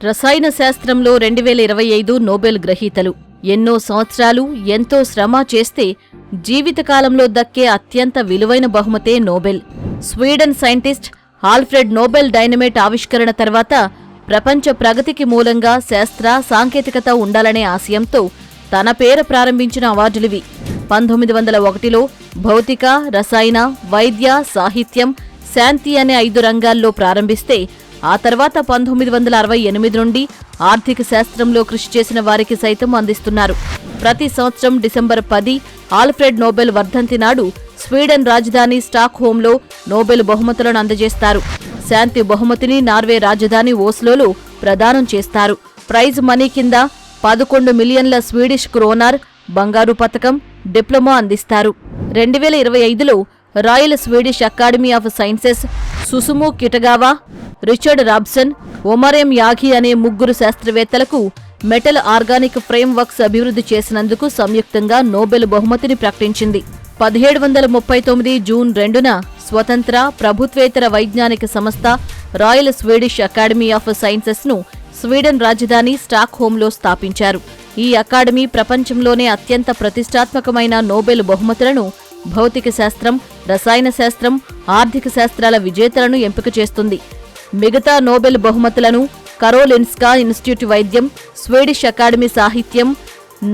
రసాయన శాస్త్రంలో 2025 నోబెల్ గ్రహీతలు. ఎన్నో సంవత్సరాలు ఎంతో శ్రమ చేస్తే జీవితకాలంలో దక్కే అత్యంత విలువైన బహుమతే Nobel. Sweden scientist Alfred Nobel dynamite ఆవిష్కరణ తర్వాత ప్రపంచ ప్రగతికి మూలంగా శాస్త్ర సాంకేతికత ఉండాలనే ఆశయంతో తన పేర ప్రారంభించిన అవార్డులివి. 1901లో భౌతిక, రసాయన, వైద్య, సాహిత్యం, శాంతి అనే 5 రంగాల్లో ప్రారంభిస్తే ఆ తర్వాత 1968 నుండి ఆర్థిక శాస్త్రంలో కృషి చేసిన వారికి సైతం అందిస్తున్నారు. ప్రతి సంవత్సరం డిసెంబర్ 10 ఆల్ఫ్రెడ్ నోబెల్ వర్ధంతి నాడు స్వీడన్ రాజధాని స్టాక్ హోంలో నోబెల్ బహుమతులను అందజేస్తారు. శాంతి బహుమతిని నార్వే రాజధాని ఓస్లోలో ప్రదానం చేస్తారు. ప్రైజ్ మనీ కింద 11 మిలియన్ల స్వీడిష్ క్రోనార్, బంగారు పతకం, డిప్లొమా అందిస్తారు. 2025లో Royal Swedish Academy of Sciences Susumu Kitagawa, Richard Robson, Omar Yaghi అనే 3 శాస్త్రవేత్తలకు మెటల్ ఆర్గానిక్ ఫ్రేమ్ వర్క్స్ అభివృద్ధి చేసినందుకు సంయుక్తంగా నోబెల్ బహుమతిని ప్రకటించింది. 1739 జూన్ 2న స్వతంత్ర ప్రభుత్వేతర వైజ్ఞానిక సంస్థ royal Swedish Academy of sciences ను స్వీడన్ రాజధాని స్టాక్ హోంలో స్థాపించారు. ఈ అకాడమీ ప్రపంచంలోనే అత్యంత ప్రతిష్టాత్మకమైన నోబెల్ బహుమతులను భౌతిక శాస్త్రం, రసాయన శాస్త్రం, ఆర్థిక శాస్త్రాల విజేతలను ఎంపిక చేస్తుంది. మిగతా నోబెల్ బహుమతులను కరోలిన్స్కా ఇన్స్టిట్యూట్ వైద్యం, స్వీడిష్ అకాడమీ సాహిత్యం,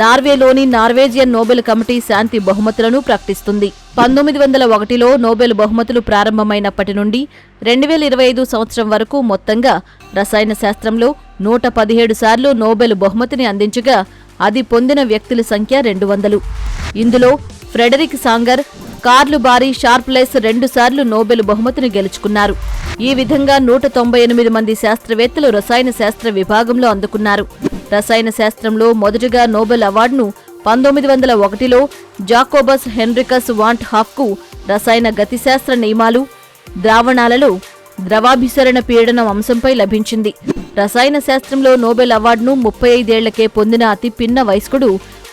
నార్వేలోని నార్వేజియన్ నోబెల్ కమిటీ శాంతి బహుమతులను ప్రకటిస్తుంది. 1901లో నోబెల్ బహుమతులు ప్రారంభమైనప్పటి నుండి 2025 సంవత్సరం వరకు మొత్తంగా రసాయన శాస్త్రంలో 117 సార్లు నోబెల్ బహుమతిని అందించగా అది పొందిన వ్యక్తుల సంఖ్య 200. ఇందులో ఫ్రెడరిక్ సాంగర్, కార్ల్ బారీ షార్ప్లెస్ 2 సార్లు నోబెల్ బహుమతిని గెలుచుకున్నారు. ఈ విధంగా 198 మంది శాస్త్రవేత్తలు రసాయన శాస్త్ర విభాగంలో అందుకున్నారు. రసాయన శాస్త్రంలో మొదటగా నోబెల్ అవార్డును 1901లో జాకోబస్ హెన్రికస్ వాంట్ హాఫ్కు రసాయన గతిశాస్త్ర నియమాలు, ద్రావణాలలో ద్రవాభిసరణ పీడనం అంశంపై లభించింది. రసాయన శాస్త్రంలో నోబెల్ అవార్డును 35 ఏళ్లకే పొందిన అతి పిన్న వయస్కుడు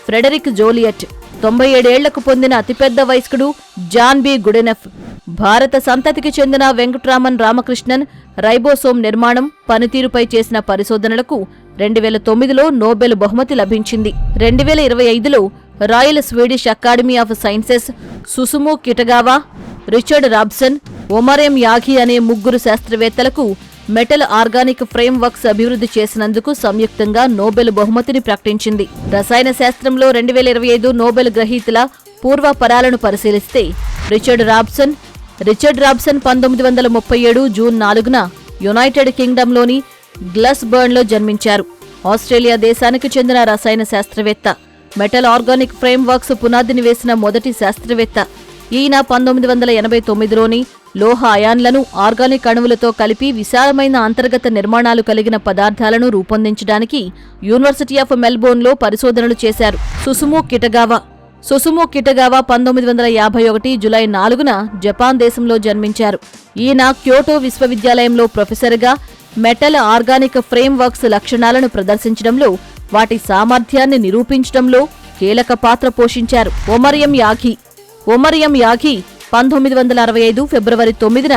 ఫ్రెడరిక్ జోలియట్, 97 ఏళ్లకు పొందిన అతిపెద్ద వయస్కుడు జాన్ బి గుడెనెఫ్, భారత సంతతికి చెందిన వెంకట్రామన్ రామకృష్ణన్ రైబోసోమ్ నిర్మాణం, పనితీరుపై చేసిన పరిశోధనలకు 2009లో నోబెల్ బహుమతి లభించింది. 2025లో Royal Swedish Academy of Sciences Susumu Kitagawa, Richard Robson, Omar Yaghi అనే 3 శాస్త్రవేత్తలకు మెటల్ ఆర్గానిక్ ఫ్రేమ్ వర్క్స్ అభివృద్ధి చేసినందుకు సంయుక్తంగా నోబెల్ బహుమతిని ప్రకటించింది. రసాయన శాస్త్రంలో 2025 నోబెల్ గ్రహీతల పూర్వపరాలను పరిశీలిస్తే రిచర్డ్ రాబ్సన్ 1937 జూన్ 4న యునైటెడ్ కింగ్డమ్లోని గ్లస్బర్న్లో జన్మించారు. ఆస్ట్రేలియా దేశానికి చెందిన రసాయన శాస్త్రవేత్త, మెటల్ ఆర్గానిక్ ఫ్రేమ్ వర్క్స్ పునాదిని వేసిన మొదటి శాస్త్రవేత్త. ఈయన 1989లోని లోహ అయాన్లను ఆర్గానిక్ అణువులతో కలిపి విశాలమైన అంతర్గత నిర్మాణాలు కలిగిన పదార్థాలను రూపొందించడానికి యూనివర్సిటీ ఆఫ్ మెల్బోర్న్లో పరిశోధనలు చేశారు. సుసుము కిటగావా 1951 జులై 4న జపాన్ దేశంలో జన్మించారు. ఈయన క్యోటో విశ్వవిద్యాలయంలో ప్రొఫెసర్గా మెటల్ ఆర్గానిక్ ఫ్రేమ్ వర్క్స్ లక్షణాలను ప్రదర్శించడంలో, వాటి సామర్థ్యాన్ని నిరూపించడంలో కీలక పాత్ర పోషించారు. ఒమర్ యాఘి 1965 ఫిబ్రవరి 9న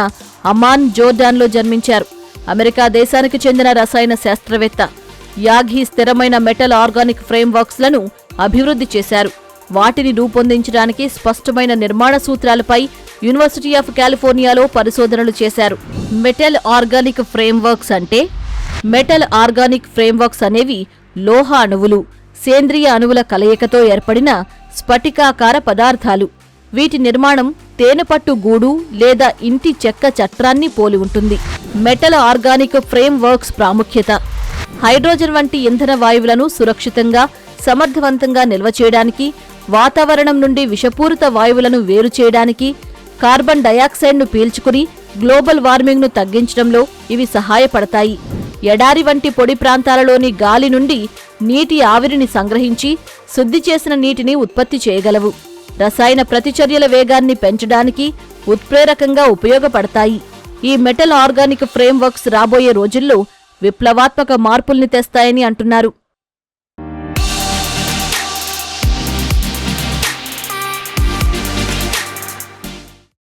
అమ్మాన్, జోర్డాన్లో జన్మించారు. అమెరికా దేశానికి చెందిన రసాయన శాస్త్రవేత్త. యాఘి స్థిరమైన మెటల్ ఆర్గానిక్ ఫ్రేమ్ వర్క్స్లను అభివృద్ధి చేశారు. వాటిని రూపొందించడానికి స్పష్టమైన నిర్మాణ సూత్రాలపై యూనివర్సిటీ ఆఫ్ కాలిఫోర్నియాలో పరిశోధనలు చేశారు. మెటల్ ఆర్గానిక్ ఫ్రేమ్ వర్క్స్ అంటే, మెటల్ ఆర్గానిక్ ఫ్రేమ్ వర్క్స్ అనేవి లోహ అణువులు, సేంద్రియ అణువుల కలయికతో ఏర్పడిన స్ఫటికాకార పదార్థాలు. వీటి నిర్మాణం తేనెపట్టు గూడు లేదా ఇంటి చెక్క చట్రాన్ని పోలి ఉంటుంది. మెటల్ ఆర్గానిక్ ఫ్రేమ్ వర్క్స్ ప్రాముఖ్యత: హైడ్రోజన్ వంటి ఇంధన వాయువులను సురక్షితంగా, సమర్థవంతంగా నిల్వ చేయడానికి, వాతావరణం నుండి విషపూరిత వాయువులను వేరు చేయడానికి, కార్బన్ డయాక్సైడ్ను పీల్చుకుని గ్లోబల్ వార్మింగ్ను తగ్గించడంలో ఇవి సహాయపడతాయి. ఎడారి వంటి పొడి ప్రాంతాలలోని గాలి నుండి నీటి ఆవిరిని సంగ్రహించి శుద్ధి చేసిన నీటిని ఉత్పత్తి చేయగలవు. రసాయన ప్రతిచర్యల వేగాన్ని పెంచడానికి ఉత్ప్రేరకంగా ఉపయోగపడతాయి. ఈ మెటల్ ఆర్గానిక్ ఫ్రేమ్ వర్క్స్ రాబోయే రోజుల్లో విప్లవాత్మక మార్పుల్ని తెస్తాయని అంటున్నారు.